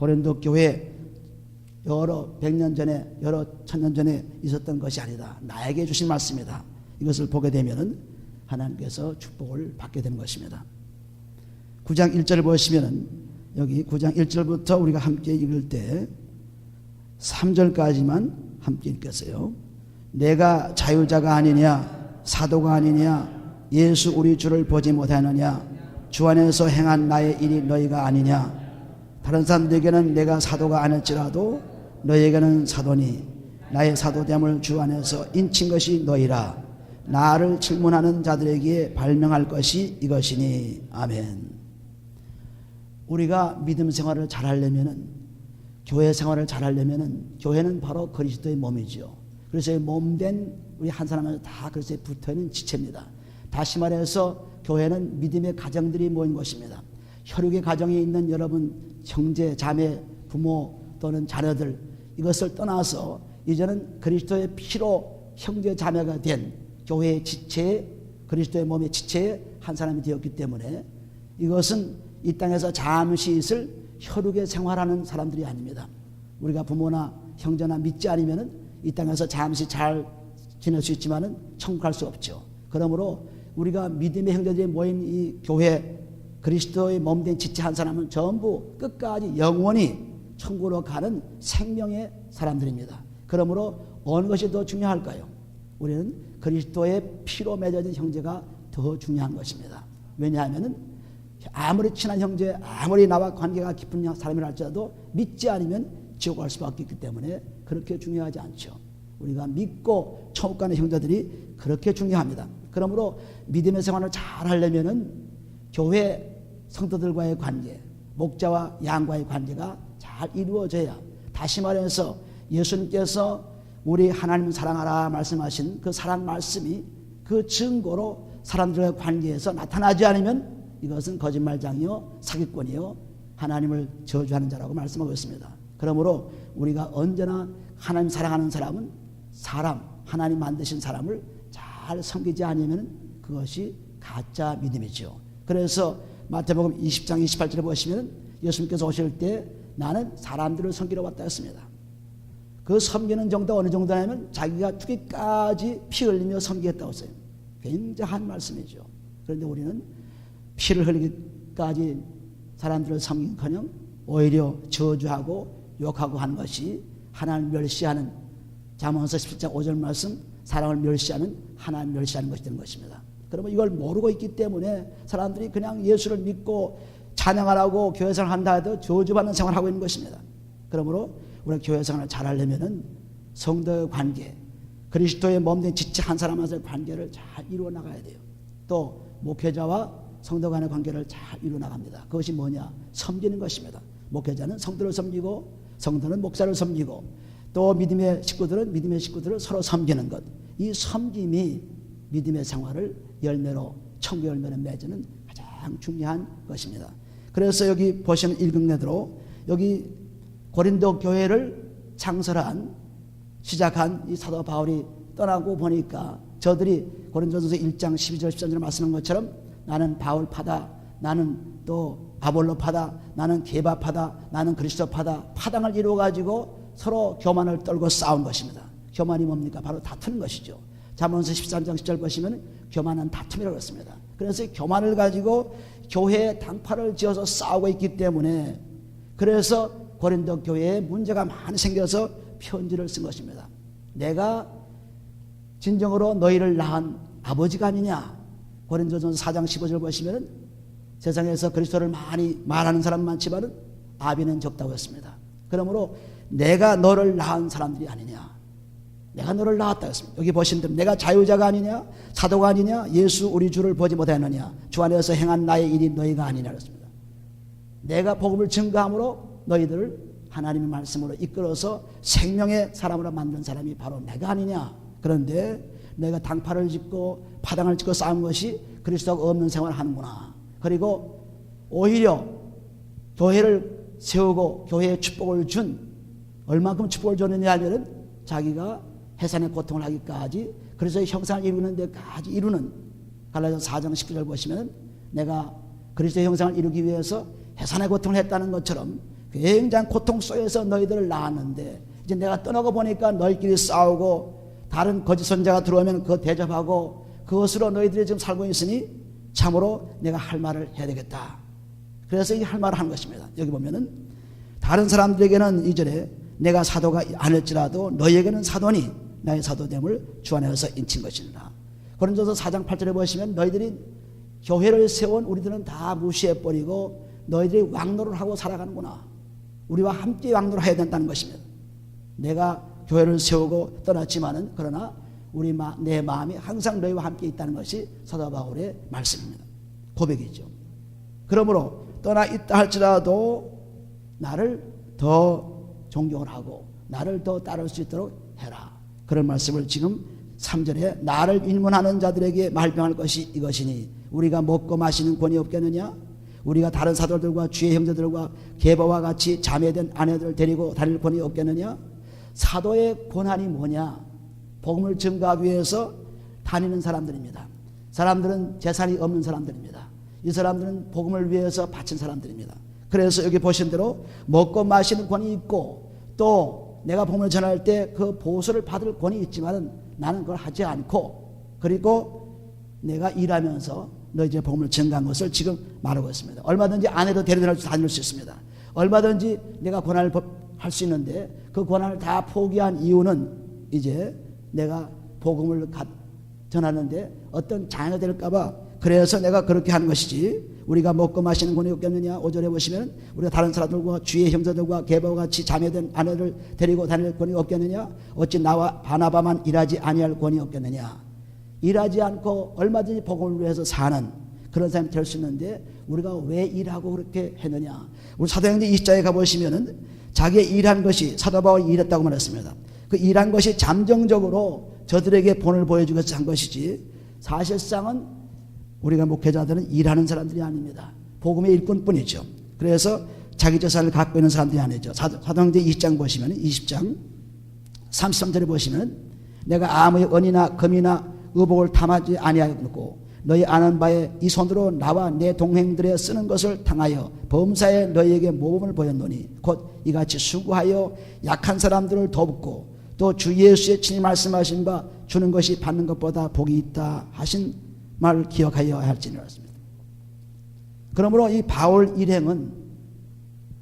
고린도 교회 여러 백년 전에 여러 천년 전에 있었던 것이 아니다. 나에게 주신 말씀이다. 이것을 보게 되면은 하나님께서 축복을 받게 되는 것입니다. 9장 1절을 보시면은 여기 9장 1절부터 우리가 함께 읽을 때 3절까지만 함께 읽겠어요. 내가 자유자가 아니냐 사도가 아니냐 예수 우리 주를 보지 못하느냐 주 안에서 행한 나의 일이 너희가 아니냐 다른 사람들에게는 내가 사도가 아닐지라도 너희에게는 사도니 나의 사도됨을 주 안에서 인친 것이 너희라. 나를 질문하는 자들에게 발명할 것이 이것이니. 아멘. 우리가 믿음 생활을 잘하려면은, 교회 생활을 잘하려면은, 교회는 바로 그리스도의 몸이죠. 그래서 몸된 우리 한 사람은 다 그리스도에 붙어있는 지체입니다. 다시 말해서 교회는 믿음의 가정들이 모인 것입니다. 혈육의 가정에 있는 여러분 형제, 자매, 부모 또는 자녀들, 이것을 떠나서 이제는 그리스도의 피로 형제, 자매가 된 교회의 지체, 그리스도의 몸의 지체의 한 사람이 되었기 때문에 이것은 이 땅에서 잠시 있을 혈육의 생활하는 사람들이 아닙니다. 우리가 부모나 형제나 믿지 않으면 이 땅에서 잠시 잘 지낼 수 있지만은 천국 갈 수 없죠. 그러므로 우리가 믿음의 형제들이 모인 이 교회, 그리스도의 몸된 지체 한 사람은 전부 끝까지 영원히 천국으로 가는 생명의 사람들입니다. 그러므로 어느 것이 더 중요할까요? 우리는 그리스도의 피로 맺어진 형제가 더 중요한 것입니다. 왜냐하면 아무리 친한 형제, 아무리 나와 관계가 깊은 사람이라 할지라도 믿지 않으면 지옥 갈 수밖에 없기 때문에 그렇게 중요하지 않죠. 우리가 믿고 천국 가는 형제들이 그렇게 중요합니다. 그러므로 믿음의 생활을 잘 하려면은 교회 성도들과의 관계, 목자와 양과의 관계가 잘 이루어져야, 다시 말해서 예수님께서 우리 하나님을 사랑하라 말씀하신 그 사랑 말씀이 그 증거로 사람들과의 관계에서 나타나지 않으면 이것은 거짓말장이요 사기꾼이요 하나님을 저주하는 자라고 말씀하고 있습니다. 그러므로 우리가 언제나 하나님 사랑하는 사람은 하나님 만드신 사람을 잘 섬기지 않으면 그것이 가짜 믿음이죠. 그래서 마태복음 20장 28절에 보시면 예수님께서 오실 때 나는 사람들을 섬기러 왔다 했습니다. 그 섬기는 정도가 어느 정도냐면 자기가 죽기까지 피 흘리며 섬기겠다고 했어요. 굉장한 말씀이죠. 그런데 우리는 피를 흘리기까지 사람들을 섬기기커녕 오히려 저주하고 욕하고 하는 것이 하나님을 멸시하는, 잠언서 17장 5절 말씀, 사랑을 멸시하는 하나님을 멸시하는 것이 되는 것입니다. 그러면 이걸 모르고 있기 때문에 사람들이 그냥 예수를 믿고 찬양하라고 교회생활을 한다 해도 저주받는 생활을 하고 있는 것입니다. 그러므로 우리가 교회생활을 잘하려면 성도의 관계, 그리스도의 몸된 지체 한 사람 한 사람의 관계를 잘 이루어 나가야 돼요. 또 목회자와 성도 간의 관계를 잘 이루어 나갑니다. 그것이 뭐냐? 섬기는 것입니다. 목회자는 성도를 섬기고 성도는 목사를 섬기고 또 믿음의 식구들은 믿음의 식구들을 서로 섬기는 것. 이 섬김이 믿음의 생활을 열매로, 천국 열매를 맺는 가장 중요한 것입니다. 그래서 여기 보시는 읽은대로 여기 고린도 교회를 창설한, 시작한 이 사도 바울이 떠나고 보니까 저들이 고린도전서 1장 12절 13절에 말씀한 것처럼 나는 바울파다, 나는 또 아볼로파다, 나는 게바파다, 나는 그리스도파다, 파당을 이루어가지고 서로 교만을 떨고 싸운 것입니다. 교만이 뭡니까? 바로 다투는 것이죠. 잠언서 13장 10절 보시면 교만은 다툼이라고 했습니다. 그래서 교만을 가지고 교회에 당파를 지어서 싸우고 있기 때문에, 그래서 고린도 교회에 문제가 많이 생겨서 편지를 쓴 것입니다. 내가 진정으로 너희를 낳은 아버지가 아니냐. 고린도전서 4장 15절 보시면 세상에서 그리스도를 많이 말하는 사람 많지만 아비는 적다고 했습니다. 그러므로 내가 너를 낳은 사람들이 아니냐, 내가 너를 낳았다 했습니다. 여기 보시면 됩니다. 내가 자유자가 아니냐, 사도가 아니냐, 예수 우리 주를 보지 못하느냐, 주 안에서 행한 나의 일이 너희가 아니냐 그랬습니다. 내가 복음을 증거함으로 너희들을 하나님의 말씀으로 이끌어서 생명의 사람으로 만든 사람이 바로 내가 아니냐. 그런데 내가 당파를 짓고 파당을 짓고 싸운 것이 그리스도가 없는 생활을 하는구나. 그리고 오히려 교회를 세우고 교회에 축복을 준, 얼만큼 축복을 줬느냐 하면은 자기가 해산의 고통을 하기까지 그리스도의 형상을 이루는 데까지 이루는, 갈라디아서 4장 19절 보시면 내가 그리스도의 형상을 이루기 위해서 해산의 고통을 했다는 것처럼 굉장한 고통 속에서 너희들을 낳았는데 이제 내가 떠나고 보니까 너희끼리 싸우고 다른 거짓 선자가 들어오면 그거 대접하고 그것으로 너희들이 지금 살고 있으니 참으로 내가 할 말을 해야 되겠다. 그래서 이 할 말을 하는 것입니다. 여기 보면은 다른 사람들에게는 2절에 내가 사도가 아닐지라도 너희에게는 사도니 나의 사도됨을 주 안에서 인친 것이니라. 고린도서 4장 8절에 보시면 너희들이 교회를 세운 우리들은 다 무시해버리고 너희들이 왕노를 하고 살아가는구나. 우리와 함께 왕노를 해야 된다는 것입니다. 내가 교회를 세우고 떠났지만은 그러나 내 마음이 항상 너희와 함께 있다는 것이 사도 바울의 말씀입니다. 고백이죠. 그러므로 떠나 있다 할지라도 나를 더 존경을 하고 나를 더 따를 수 있도록 해라. 그런 말씀을 지금 3절에 나를 인문하는 자들에게 말병할 것이 이것이니 우리가 먹고 마시는 권이 없겠느냐? 우리가 다른 사도들과 주의 형제들과 게바와 같이 자매된 아내들을 데리고 다닐 권이 없겠느냐? 사도의 권한이 뭐냐? 복음을 증거하기 위해서 다니는 사람들입니다. 사람들은 재산이 없는 사람들입니다. 이 사람들은 복음을 위해서 바친 사람들입니다. 그래서 여기 보신 대로 먹고 마시는 권이 있고 또 내가 복음을 전할 때 그 보수를 받을 권이 있지만 나는 그걸 하지 않고 그리고 내가 일하면서 너 이제 복음을 증거한 것을 지금 말하고 있습니다. 얼마든지 아내도 데리고 다닐 수 있습니다. 얼마든지 내가 권한을 할 수 있는데 그 권한을 다 포기한 이유는 이제 내가 복음을 전하는데 어떤 장애가 될까봐 그래서 내가 그렇게 하는 것이지. 우리가 먹고 마시는 권이 없겠느냐? 5절에 보시면 우리가 다른 사람들과 주의 형제들과 게바와 같이 자매된 아내를 데리고 다닐 권이 없겠느냐? 어찌 나와 바나바만 일하지 아니할 권이 없겠느냐? 일하지 않고 얼마든지 복음을 위해서 사는 그런 사람이 될 수 있는데 우리가 왜 일하고 그렇게 했느냐? 우리 사도행전 20장에 가보시면은 자기의 일한 것이 사도 바울이 일했다고 말했습니다. 그 일한 것이 잠정적으로 저들에게 본을 보여주기 위해서 한 것이지 사실상은 우리가 목회자들은 일하는 사람들이 아닙니다. 복음의 일꾼뿐이죠. 그래서 자기 재산을 갖고 있는 사람들이 아니죠. 사도행전 20장 보시면 20장 33절에 보시면 내가 아무의 은이나 금이나 의복을 탐하지 아니하였고 너희 아는 바에 이 손으로 나와 내 동행들의 쓰는 것을 당하여 범사에 너희에게 모범을 보였노니 곧 이같이 수고하여 약한 사람들을 돕고 또 주 예수의 친히 말씀하신 바 주는 것이 받는 것보다 복이 있다 하신 말을 기억하여야 할지니라. 그러므로 이 바울 일행은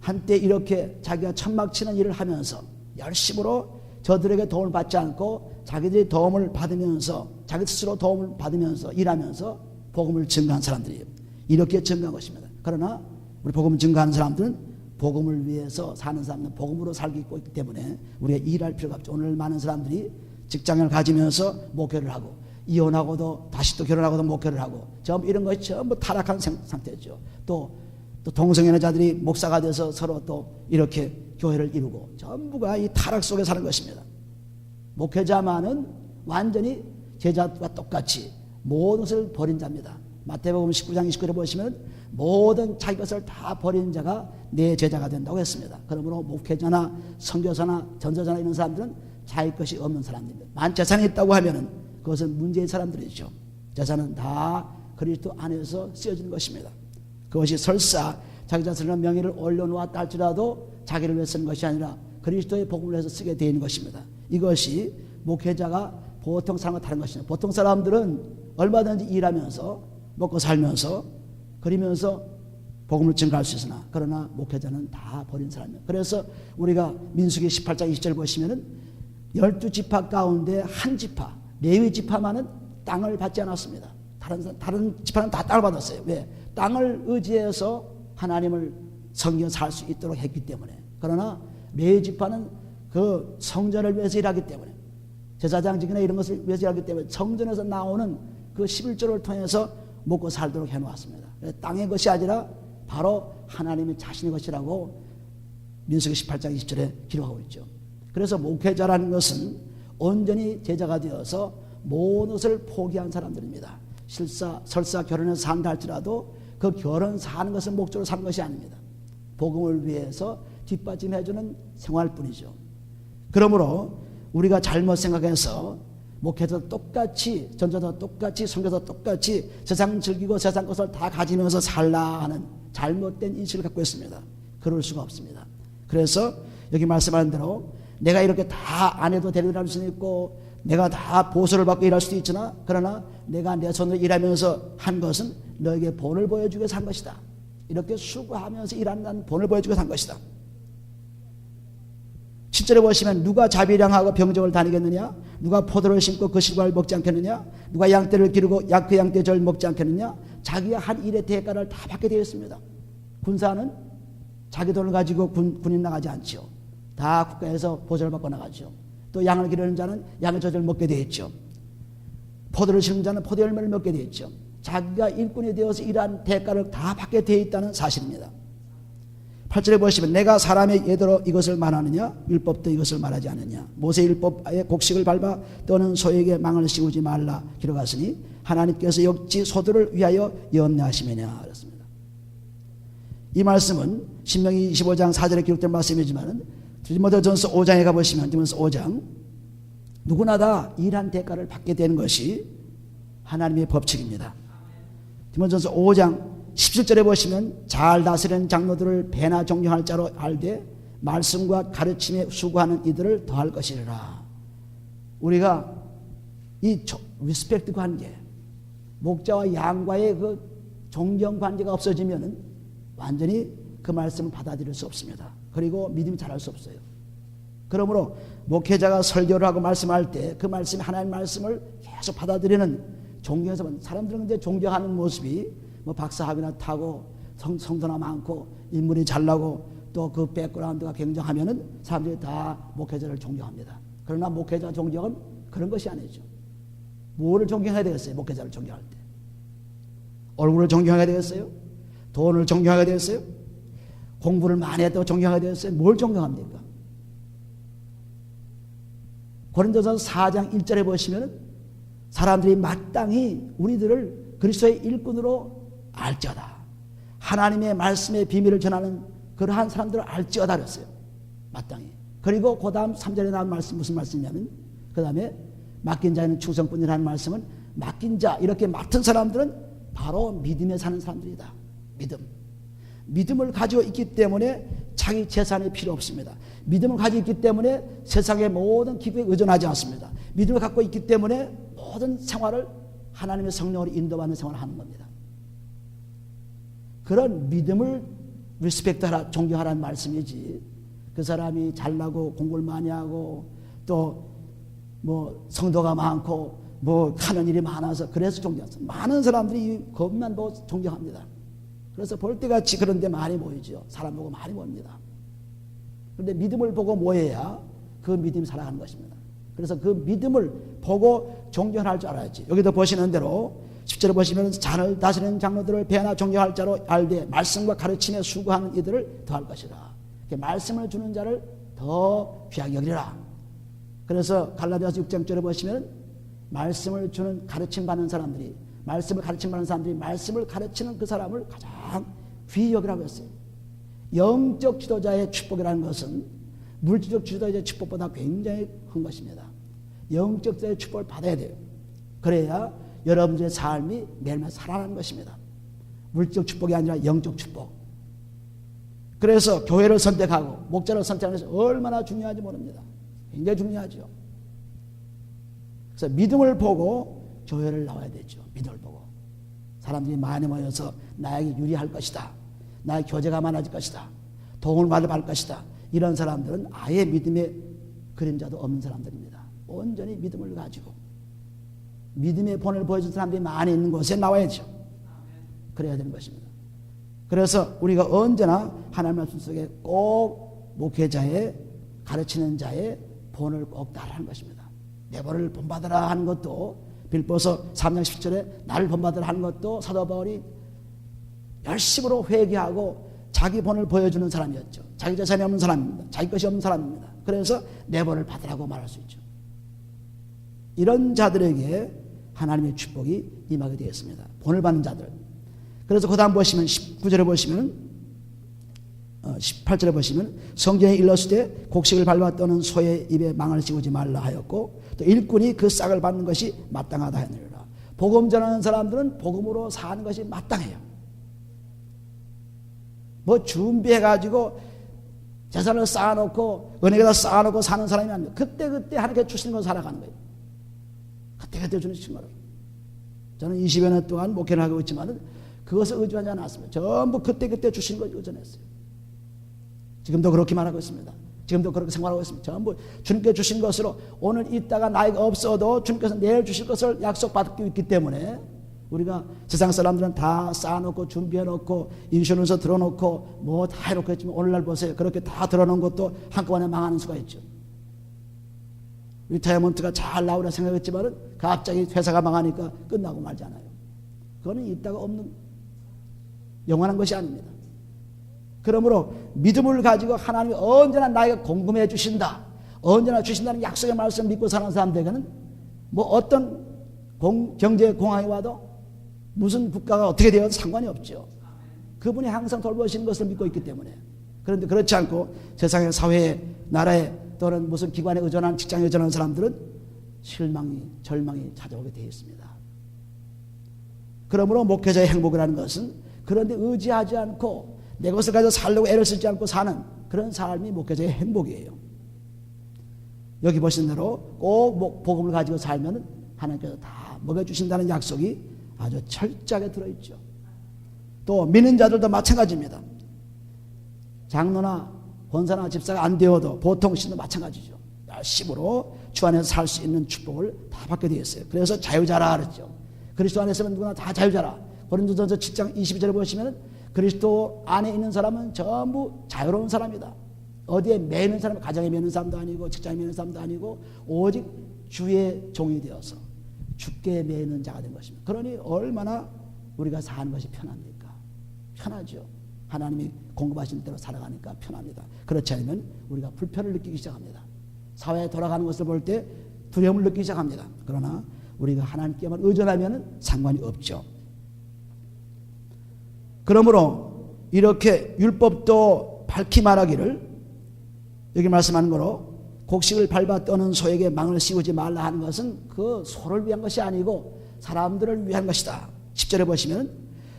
한때 이렇게 자기가 천막 치는 일을 하면서 열심으로 저들에게 도움을 받지 않고 자기들이 도움을 받으면서 자기 스스로 도움을 받으면서 일하면서 복음을 증거한 사람들이에요. 이렇게 증거한 것입니다. 그러나 우리 복음을 증거하는 사람들은 복음을 위해서 사는 사람들은 복음으로 살고 있기 때문에 우리가 일할 필요가 없죠. 오늘 많은 사람들이 직장을 가지면서 목회를 하고 이혼하고도 다시 또 결혼하고도 목회를 하고 전부 이런 것이 전부 타락한 상태죠. 또 동성애자들이 목사가 돼서 서로 또 이렇게 교회를 이루고 전부가 이 타락 속에 사는 것입니다. 목회자만은 완전히 제자와 똑같이 모든 것을 버린 자입니다. 마태복음 19장 29절에 보시면 모든 자기 것을 다 버린 자가 내 제자가 된다고 했습니다. 그러므로 목회자나 선교사나 전도자나 이런 사람들은 자기 것이 없는 사람들입니다. 만 재산이 있다고 하면은 그것은 문제의 사람들이죠. 재산은 다 그리스도 안에서 쓰여지는 것입니다. 그것이 설사 자기 자신의 명예를 올려놓았다 할지라도 자기를 위해 쓰는 것이 아니라 그리스도의 복음을 위해서 쓰게 되어 있는 것입니다. 이것이 목회자가 보통 사람과 다른 것입니다. 보통 사람들은 얼마든지 일하면서 먹고 살면서 그러면서 복음을 증거할 수 있으나 그러나 목회자는 다 버린 사람이에요. 그래서 우리가 민수기 18장 20절 보시면은 12지파 가운데 한 지파 레위 지파만은 땅을 받지 않았습니다. 다른 지파는 다 땅을 받았어요. 왜? 땅을 의지해서 하나님을 섬겨 살 수 있도록 했기 때문에. 그러나 레위 지파는 그 성전을 위해서 일하기 때문에 제사장직이나 이런 것을 위해서 일하기 때문에 성전에서 나오는 그 11조를 통해서 먹고 살도록 해놓았습니다. 땅의 것이 아니라 바로 하나님의 자신의 것이라고 민수기 18장 20절에 기록하고 있죠. 그래서 목회자라는 것은 온전히 제자가 되어서 모든 것을 포기한 사람들입니다. 설사 결혼해서 산다 할지라도 그 결혼 사는 것을 목적으로 사는 것이 아닙니다. 복음을 위해서 뒷받침해주는 생활뿐이죠. 그러므로 우리가 잘못 생각해서 목회자도 똑같이 전도자도 똑같이 선교사도 똑같이 세상 즐기고 세상 것을 다 가지면서 살라 하는 잘못된 인식을 갖고 있습니다. 그럴 수가 없습니다. 그래서 여기 말씀하는 대로 내가 이렇게 다 안 해도 데리고 일할 수는 있고 내가 다 보수를 받고 일할 수도 있으나 그러나 내가 내 손으로 일하면서 한 것은 너에게 본을 보여주기 위해서 한 것이다. 이렇게 수고하면서 일하는 본을 보여주기 위해서 한 것이다. 10절에 보시면 누가 자비량하고 병정을 다니겠느냐? 누가 포도를 심고 그 실과를 먹지 않겠느냐? 누가 양떼를 기르고 그 양떼 절 먹지 않겠느냐? 자기가 한 일의 대가를 다 받게 되어 있습니다. 군사는 자기 돈을 가지고 군인 나가지 않죠. 다 국가에서 보조를 받고 나가죠. 또 양을 기르는 자는 양의 젖을 먹게 되어 있죠. 포도를 심는 자는 포도 열매를 먹게 되어 있죠. 자기가 일꾼이 되어서 일한 대가를 다 받게 되어 있다는 사실입니다. 8절에 보시면 내가 사람의 예대로 이것을 말하느냐 율법도 이것을 말하지 않느냐 모세 율법의 곡식을 밟아 또는 소에게 망을 씌우지 말라 기록하시니 하나님께서 역지 소들을 위하여 염려하시느냐 그렇습니다. 이 말씀은 신명기 25장 4절에 기록된 말씀이지만 디모데전서 5장에 가보시면 디모데전서 5장 누구나 다 일한 대가를 받게 되는 것이 하나님의 법칙입니다. 디모데전서 5장 17절에 보시면 잘 다스리는 장로들을 배나 존경할 자로 알되 말씀과 가르침에 수고하는 이들을 더할 것이라. 우리가 이 리스펙트 관계, 목자와 양과의 그 존경 관계가 없어지면 완전히 그 말씀을 받아들일 수 없습니다. 그리고 믿음이 자랄 수 없어요. 그러므로 목회자가 설교를 하고 말씀할 때 그 말씀이 하나님의 말씀을 계속 받아들이는 존경해서 사람들은 근데 존경하는 모습이 뭐 박사학위나 타고 성도나 많고 인물이 잘나고 또 그 백그라운드가 굉장하면은 사람들이 다 목회자를 존경합니다. 그러나 목회자 존경은 그런 것이 아니죠. 뭐를 존경해야 되겠어요? 목회자를 존경할 때 얼굴을 존경해야 되겠어요? 돈을 존경해야 되겠어요? 공부를 많이 했다고 존경해야 되겠어요? 뭘 존경합니까? 고린도전서 4장 1절에 보시면 사람들이 마땅히 우리들을 그리스도의 일꾼으로 알지어다. 하나님의 말씀의 비밀을 전하는 그러한 사람들을 알지어다 그랬어요. 마땅히. 그리고 그 다음 3절에 나온 말씀 무슨 말씀이냐면 그 다음에 맡긴 자에는 충성뿐이라는 말씀은 맡긴 자 이렇게 맡은 사람들은 바로 믿음에 사는 사람들이다. 믿음을 가지고 있기 때문에 자기 재산이 필요 없습니다. 믿음을 가지고 있기 때문에 세상의 모든 기구에 의존하지 않습니다. 믿음을 갖고 있기 때문에 모든 생활을 하나님의 성령으로 인도받는 생활을 하는 겁니다. 그런 믿음을 리스펙트하라, 존경하라는 말씀이지 그 사람이 잘나고 공부를 많이 하고 또 뭐 성도가 많고 뭐 하는 일이 많아서 그래서 존경합니다. 많은 사람들이 그것만 보고 존경합니다. 그래서 볼 때같이 그런 데 많이 모이죠. 사람 보고 많이 모입니다. 그런데 믿음을 보고 모여야 그 믿음이 살아가는 것입니다. 그래서 그 믿음을 보고 존경할 줄 알아야지. 여기도 보시는 대로 10절에 보시면 잔을 다스리는 장로들을 배나 존경할 자로 알되 말씀과 가르침에 수고하는 이들을 더할 것이라. 말씀을 주는 자를 더 귀하게 여기라. 그래서 갈라디아서 6장절에 보시면 말씀을 주는 가르침 받는 사람들이 말씀을 가르침 받는 사람들이 말씀을 가르치는 그 사람을 가장 귀히 여기라고 했어요. 영적 지도자의 축복이라는 것은 물질적 지도자의 축복보다 굉장히 큰 것입니다. 영적 지도자의 축복을 받아야 돼요. 그래야 여러분들의 삶이 매일매일 살아나는 것입니다. 물질적 축복이 아니라 영적 축복. 그래서 교회를 선택하고 목자를 선택하는 것이 얼마나 중요한지 모릅니다. 굉장히 중요하죠. 그래서 믿음을 보고 교회를 나와야 되죠. 믿음을 보고 사람들이 많이 모여서 나에게 유리할 것이다. 나의 교제가 많아질 것이다. 도움을 받을 것이다. 이런 사람들은 아예 믿음의 그림자도 없는 사람들입니다. 온전히 믿음을 가지고 믿음의 본을 보여준 사람들이 많이 있는 곳에 나와야죠. 그래야 되는 것입니다. 그래서 우리가 언제나 하나님의 말씀 속에 꼭 목회자의 가르치는 자의 본을 꼭 따라하는 것입니다. 내 본을 본받으라 하는 것도 빌보서 3장 10절에 나를 본받으라 하는 것도 사도 바울이 열심으로 회개하고 자기 본을 보여주는 사람이었죠. 자기 재산이 없는 사람입니다. 자기 것이 없는 사람입니다. 그래서 내 본을 받으라고 말할 수 있죠. 이런 자들에게 하나님의 축복이 임하게 되었습니다. 본을 받는 자들. 그래서 그 다음 보시면 19절에 보시면 18절에 보시면 성경에 일렀을 곡식을 밟아 떠는 소의 입에 망을 씌우지 말라 하였고 또 일꾼이 그 싹을 받는 것이 마땅하다 하느니라. 복음 전하는 사람들은 복음으로 사는 것이 마땅해요. 뭐 준비해가지고 재산을 쌓아놓고 은행에다 쌓아놓고 사는 사람이 아니에요. 그때그때 하나님께 주시는 걸 살아가는 거예요. 그때그때 주시는 거를. 저는 20여 년 동안 목회를 하고 있지만 그것을 의존하지 않았습니다. 전부 그때그때 주시는 걸 의존했어요. 지금도 그렇게 말하고 있습니다. 지금도 그렇게 생활하고 있습니다. 전부 주님께 주신 것으로 오늘 있다가 나이가 없어도 주님께서 내일 주실 것을 약속받고 있기 때문에 우리가 세상 사람들은 다 쌓아놓고 준비해놓고 인슈런스 들어놓고 뭐 다 해놓고 했지만 오늘날 보세요. 그렇게 다 들어놓은 것도 한꺼번에 망하는 수가 있죠. 리타이어먼트가 잘 나오려 생각했지만 갑자기 회사가 망하니까 끝나고 말잖아요. 그거는 있다가 없는 영원한 것이 아닙니다. 그러므로 믿음을 가지고 하나님이 언제나 나에게 공급해 주신다, 언제나 주신다는 약속의 말씀을 믿고 사는 사람들에게는 뭐 어떤 경제 공황이 와도 무슨 국가가 어떻게 되어도 상관이 없죠. 그분이 항상 돌보시는 것을 믿고 있기 때문에. 그런데 그렇지 않고 세상의 사회에 나라에 또는 무슨 기관에 의존하는 직장에 의존하는 사람들은 실망이 절망이 찾아오게 되어 있습니다. 그러므로 목회자의 행복이라는 것은 그런데 의지하지 않고 내 것을 가지고 살려고 애를 쓰지 않고 사는 그런 삶이 목회자의 행복이에요. 여기 보신 대로 꼭 복음을 가지고 살면 하나님께서 다 먹여주신다는 약속이 아주 철저하게 들어있죠. 또 믿는 자들도 마찬가지입니다. 장로나 권사나 집사가 안 되어도 보통 신도 마찬가지죠. 열심으로 주 안에서 살 수 있는 축복을 다 받게 되어 있어요. 그래서 자유자라 그랬죠. 그리스도 안에 있으면 누구나 다 자유자라. 고린도전서 7장 22절을 보시면 그리스도 안에 있는 사람은 전부 자유로운 사람이다. 어디에 매이는 사람, 가정에 매이는 사람도 아니고 직장에 매이는 사람도 아니고 오직 주의 종이 되어서 주께 매이는 자가 된 것입니다. 그러니 얼마나 우리가 사는 것이 편합니까? 편하죠. 하나님이 공급하신 대로 살아가니까 편합니다. 그렇지 않으면 우리가 불편을 느끼기 시작합니다. 사회에 돌아가는 것을 볼 때 두려움을 느끼기 시작합니다. 그러나 우리가 하나님께만 의존하면 상관이 없죠. 그러므로 이렇게 율법도 밝히 말하기를 여기 말씀하는 거로 곡식을 밟아 떠는 소에게 망을 씌우지 말라 하는 것은 그 소를 위한 것이 아니고 사람들을 위한 것이다. 10절에 보시면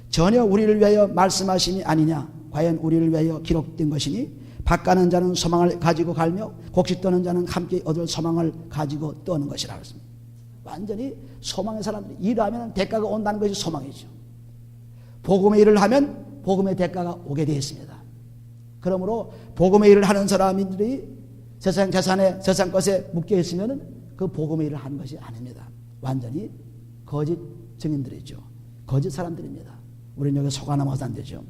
전혀 우리를 위하여 말씀하심이 아니냐 과연 우리를 위하여 기록된 것이니 밭가는 자는 소망을 가지고 갈며 곡식 떠는 자는 함께 얻을 소망을 가지고 떠는 것이라 그랬습니다. 완전히 소망의 사람들이 일하면 대가가 온다는 것이 소망이죠. 복음의 일을 하면 복음의 대가가 오게 되어 있습니다. 그러므로 복음의 일을 하는 사람들이 세상 재산에 세상 것에 묶여 있으면 그 복음의 일을 하는 것이 아닙니다. 완전히 거짓 증인들이죠. 거짓 사람들입니다. 우리는 여기 속아 넘어서 안 되죠.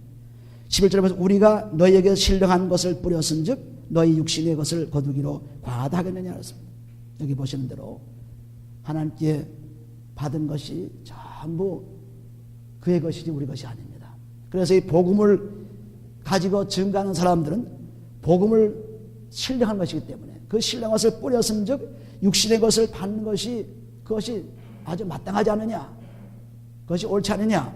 11절에 보면 우리가 너희에게 신령한 것을 뿌렸은즉 너희 육신의 것을 거두기로 과다하겠느냐 했습니다. 여기 보시는 대로 하나님께 받은 것이 전부 그의 것이지 우리 것이 아닙니다. 그래서 이 복음을 가지고 증거하는 사람들은 복음을 신령한 것이기 때문에 그 신령한 것을 뿌렸은즉 육신의 것을 받는 것이 그것이 아주 마땅하지 않느냐, 그것이 옳지 않느냐.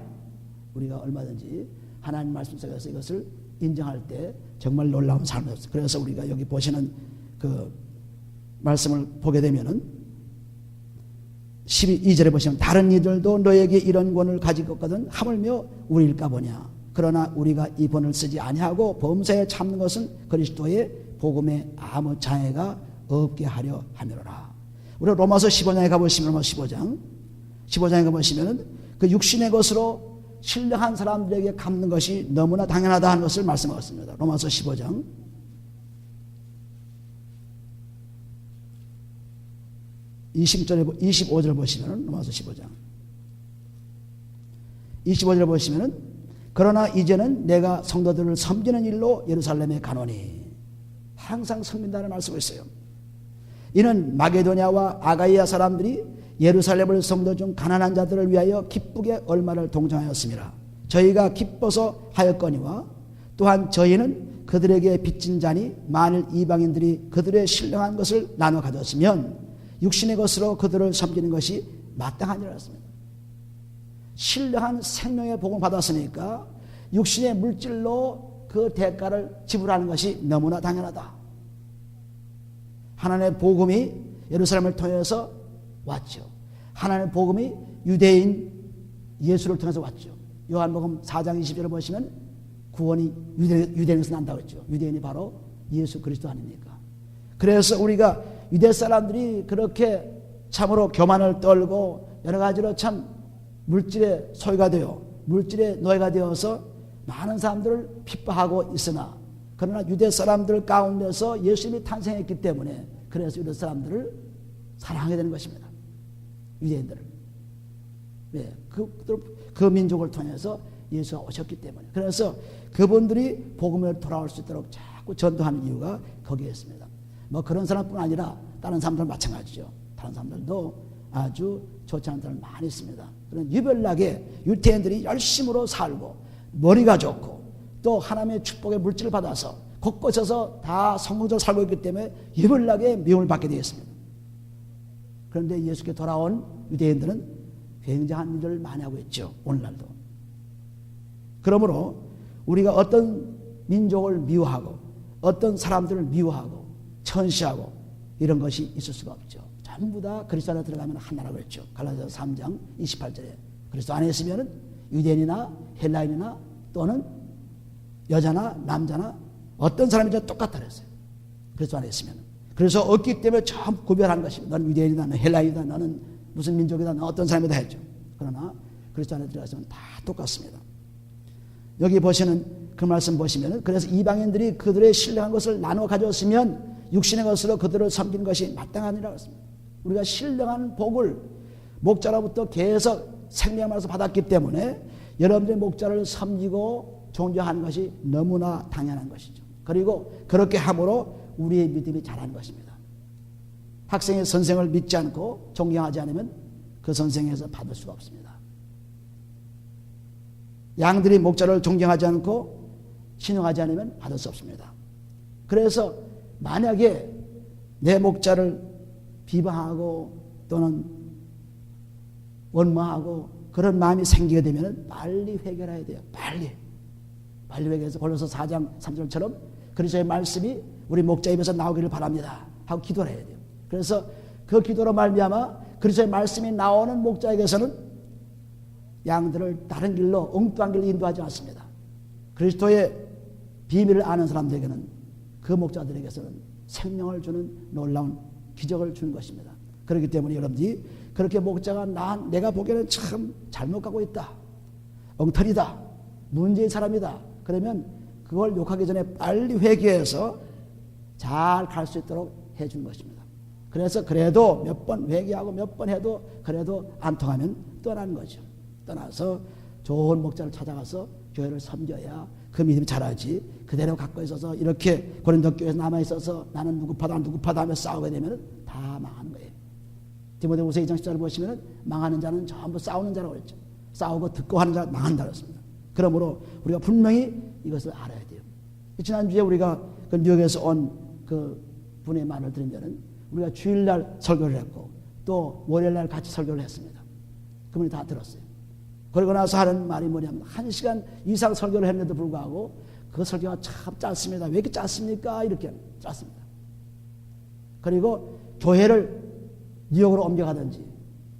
우리가 얼마든지 하나님 말씀 속에서 이것을 인정할 때 정말 놀라운 삶이 없어요. 그래서 우리가 여기 보시는 그 말씀을 보게 되면은 12절에 보시면 다른 이들도 너에게 이런 권을 가지고 있거든 하물며 우리일까 보냐. 그러나 우리가 이 권을 쓰지 아니하고 범사에 참는 것은 그리스도의 복음에 아무 장애가 없게 하려 함이로라. 우리 로마서 15장에 가보시면 로마서 15장에 가보시면 그 육신의 것으로 신령한 사람들에게 갚는 것이 너무나 당연하다 하는 것을 말씀하셨습니다. 로마서 15장 25절 보시면 로마서 15장 25절 보시면 그러나 이제는 내가 성도들을 섬기는 일로 예루살렘에 가노니 항상 섬긴다는 말씀을 했어요. 이는 마게도냐와 아가이아 사람들이 예루살렘을 성도 중 가난한 자들을 위하여 기쁘게 얼마를 동정하였습니다. 저희가 기뻐서 하였거니와 또한 저희는 그들에게 빚진 자니 만일 이방인들이 그들의 신령한 것을 나눠 가졌으면 육신의 것으로 그들을 섬기는 것이 마땅하니라 했습니다. 신령한 생명의 복음을 받았으니까 육신의 물질로 그 대가를 지불하는 것이 너무나 당연하다. 하나님의 복음이 예루살렘을 통해서 왔죠. 하나님의 복음이 유대인 예수를 통해서 왔죠. 요한복음 4장 20절을 보시면 구원이 유대인에서 난다고 했죠. 유대인이 바로 예수 그리스도 아닙니까? 그래서 우리가 유대 사람들이 그렇게 참으로 교만을 떨고 여러 가지로 참 물질의 소유가 되어 물질의 노예가 되어서 많은 사람들을 핍박하고 있으나 그러나 유대 사람들 가운데서 예수님이 탄생했기 때문에 그래서 유대 사람들을 사랑하게 되는 것입니다. 유대인들을. 왜? 그 민족을 통해서 예수가 오셨기 때문에. 그래서 그분들이 복음에 돌아올 수 있도록 자꾸 전도하는 이유가 거기에 있습니다. 뭐 그런 사람뿐 아니라 다른 사람들 마찬가지죠. 다른 사람들도 아주 좋지 않은 사람들 많이 있습니다. 그런 유별나게 유대인들이 열심으로 살고 머리가 좋고 또 하나님의 축복의 물질을 받아서 곳곳에서 다 성공적으로 살고 있기 때문에 유별나게 미움을 받게 되었습니다. 그런데 예수께 돌아온 유대인들은 굉장한 일을 많이 하고 있죠. 오늘날도. 그러므로 우리가 어떤 민족을 미워하고 어떤 사람들을 미워하고 천시하고 이런 것이 있을 수가 없죠. 전부 다 그리스도 안에 들어가면 하나라고 했죠. 갈라디아서 3장 28절에 그리스도 안에 있으면 유대인이나 헬라인이나 또는 여자나 남자나 어떤 사람이든 똑같다 그랬어요. 그리스도 안에 있으면. 그래서 없기 때문에 참 구별하는 것입니다. 너는 유대인이다, 너는 헬라인이다, 너는 무슨 민족이다, 너는 어떤 사람이다 했죠. 그러나 그리스도 안에 들어가서는 다 똑같습니다. 여기 보시는 그 말씀 보시면 그래서 이방인들이 그들의 신령한 것을 나눠 가졌으면 육신의 것으로 그들을 섬기는 것이 마땅하니라 했습니다. 우리가 신령한 복을 목자로부터 계속 생명을 받았기 때문에 여러분들의 목자를 섬기고 존경하는 것이 너무나 당연한 것이죠. 그리고 그렇게 함으로 우리의 믿음이 자라는 것입니다. 학생이 선생을 믿지 않고 존경하지 않으면 그 선생에서 받을 수가 없습니다. 양들이 목자를 존경하지 않고 신용하지 않으면 받을 수 없습니다. 그래서 만약에 내 목자를 비방하고 또는 원망하고 그런 마음이 생기게 되면 빨리 회개해야 돼요. 빨리 회개해서 골로새 4장 3절처럼 그리스도의 말씀이 우리 목자 입에서 나오기를 바랍니다 하고 기도를 해야 돼요. 그래서 그 기도로 말미암아 그리스도의 말씀이 나오는 목자에게서는 양들을 다른 길로 엉뚱한 길로 인도하지 않습니다. 그리스도의 비밀을 아는 사람들에게는 그 목자들에게서는 생명을 주는 놀라운 기적을 주는 것입니다. 그렇기 때문에 여러분들이 그렇게 목자가 내가 보기에는 참 잘못 가고 있다, 엉터리다, 문제의 사람이다, 그러면 그걸 욕하기 전에 빨리 회개해서 잘 갈 수 있도록 해주는 것입니다. 그래서 그래도 몇 번 회개하고 몇 번 해도 그래도 안 통하면 떠나는 거죠. 떠나서 좋은 목자를 찾아가서 교회를 섬겨야 그 믿음이 자라지. 그대로 갖고 있어서 이렇게 고린도 교회에서 남아있어서 나는 누구파다 하며 싸우게 되면 다 망하는 거예요. 디모데후서 2장 10절을 보시면 망하는 자는 전부 싸우는 자라고 그랬죠. 싸우고 듣고 하는 자가 망한다 그랬습니다. 그러므로 우리가 분명히 이것을 알아야 돼요. 지난주에 우리가 그 뉴욕에서 온 그 분의 말을 들으면 우리가 주일날 설교를 했고 또 월요일날 같이 설교를 했습니다. 그분이 다 들었어요. 그러고 나서 하는 말이 뭐냐면 1시간 이상 설교를 했는데도 불구하고 그 설교가 참 짧습니다. 왜 이렇게 짧습니까? 이렇게 짧습니다. 그리고 교회를 뉴욕으로 옮겨가든지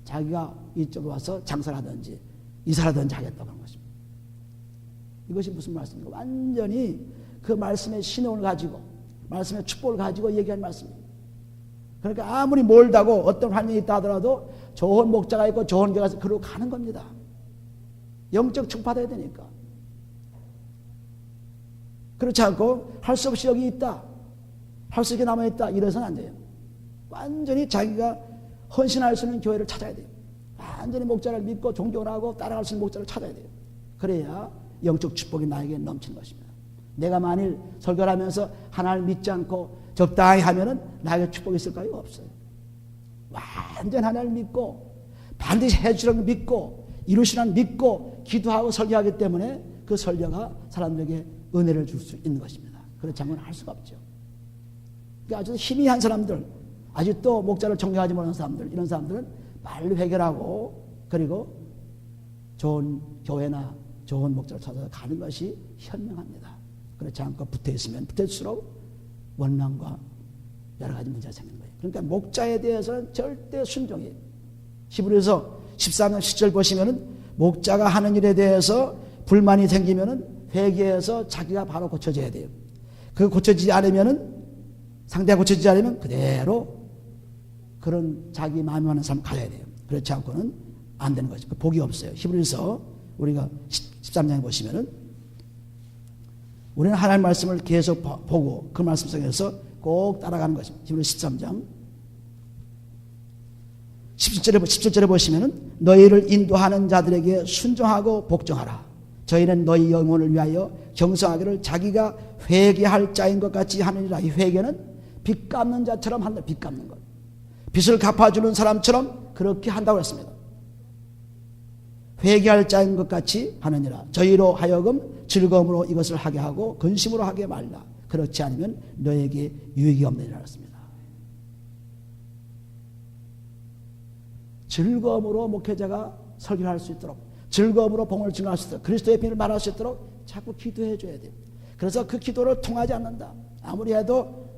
자기가 이쪽으로 와서 장사를 하든지 이사를 하든지 하겠다고 하는 것입니다. 이것이 무슨 말씀입니까? 완전히 그 말씀의 신용을 가지고 말씀의 축복을 가지고 얘기한 말씀입니다. 그러니까 아무리 멀다고 어떤 환경이 있다 하더라도 좋은 목자가 있고 좋은 교회가 있어서 그러고 가는 겁니다. 영적 축복받아야 되니까. 그렇지 않고 할 수 없이 여기 있다, 할 수 있게 남아있다 이래서는 안 돼요. 완전히 자기가 헌신할 수 있는 교회를 찾아야 돼요. 완전히 목자를 믿고 존경을 하고 따라갈 수 있는 목자를 찾아야 돼요. 그래야 영적 축복이 나에게 넘치는 것입니다. 내가 만일 설교를 하면서 하나님을 믿지 않고 적당히 하면은 나에게 축복이 있을까요? 없어요. 완전 하나님을 믿고 반드시 해주시는 걸 믿고 이루시는 믿고 기도하고 설교하기 때문에 그 설교가 사람들에게 은혜를 줄 수 있는 것입니다. 그렇지 않고는 할 수가 없죠. 그러니까 아주 희미한 사람들, 아직도 목자를 존경하지 못하는 사람들, 이런 사람들은 빨리 해결하고 그리고 좋은 교회나 좋은 목자를 찾아서 가는 것이 현명합니다. 그렇지 않고 붙어있으면 붙어있을수록 원망과 여러 가지 문제가 생기는 거예요. 그러니까 목자에 대해서는 절대 순종이에요. 히브리서 13장 10절 보시면은 목자가 하는 일에 대해서 불만이 생기면은 회개해서 자기가 바로 고쳐져야 돼요. 그 고쳐지지 않으면은, 상대가 고쳐지지 않으면 그대로 그런 자기 마음에 맞는 삶을 가져야 돼요. 그렇지 않고는 안 되는 거죠. 그 복이 없어요. 히브리서 우리가 13장에 보시면은 우리는 하나님의 말씀을 계속 보고 그 말씀 속에서 꼭 따라가는 것입니다. 히브리서 13장 17절에 보시면은 너희를 인도하는 자들에게 순종하고 복종하라. 저희는 너희 영혼을 위하여 경성하기를 자기가 회개할 자인 것 같이 하느니라. 이 회개는 빚 갚는 자처럼 한다. 빚 갚는 것. 빚을 갚아주는 사람처럼 그렇게 한다고 했습니다. 회개할 자인 것 같이 하느니라. 저희로 하여금 즐거움으로 이것을 하게 하고 근심으로 하게 말라. 그렇지 않으면 너에게 유익이 없느니라 했습니다. 즐거움으로 목회자가 설교를 할 수 있도록, 즐거움으로 복음을 증거할 수 있도록, 그리스도의 비밀을 말할 수 있도록 자꾸 기도해 줘야 돼요. 그래서 그 기도를 통하지 않는다. 아무리 해도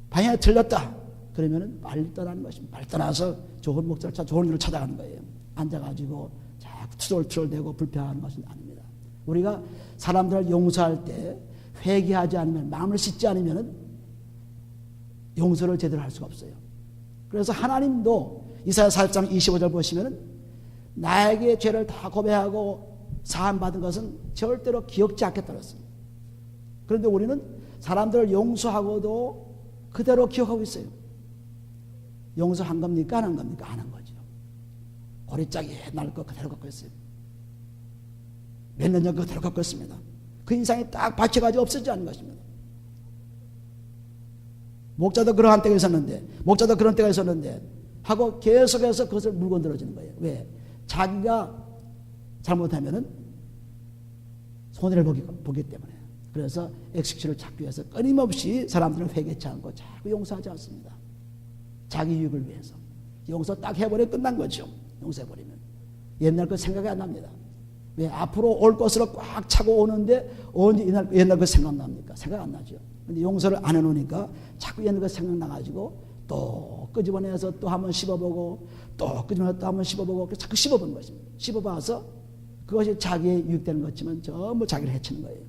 방향이 틀렸다. 그러면은 빨리 떠나는 것입니다. 빨리 떠나서 좋은 목자를 찾아 좋은 길을 찾아가는 거예요. 앉아가지고 자꾸 투덜투덜대고 불평하는 것은 아닙니다. 우리가 사람들을 용서할 때 회개하지 않으면, 마음을 씻지 않으면 용서를 제대로 할 수가 없어요. 그래서 하나님도 이사야 4장 25절 보시면 나에게 죄를 다 고백하고 사함받은 것은 절대로 기억지 않겠다고 했습니다. 그런데 우리는 사람들을 용서하고도 그대로 기억하고 있어요. 용서한 겁니까? 안 한 겁니까? 안 한 거죠. 고리짝이 옛날 거 그대로 갖고 있어요. 몇 년 전 그대로 갖고 있습니다. 그 인상이 딱 받쳐가지고 없어지지 않는 것입니다. 목자도 그러한 때가 있었는데, 목자도 그런 때가 있었는데 하고 계속해서 그것을 물고 늘어지는 거예요. 왜? 자기가 잘못하면은 손해를 보기 때문에. 그래서 엑스큐를 찾기 위해서 끊임없이 사람들은 회개치 않고 자꾸 용서하지 않습니다. 자기 유익을 위해서. 용서 딱 해버리면 끝난 거죠. 용서해버리면. 옛날 거 생각이 안 납니다. 왜? 앞으로 올 것으로 꽉 차고 오는데 언제 옛날 거 생각납니까? 생각 안 나죠. 근데 용서를 안 해놓으니까 자꾸 옛날 거 생각나가지고 또 끄집어내서 또 한번 씹어보고 또 끄집어내서 또 한번 씹어보고 자꾸 씹어보는 것입니다. 씹어봐서 그것이 자기의 유익되는 것지만 전부 자기를 해치는 거예요.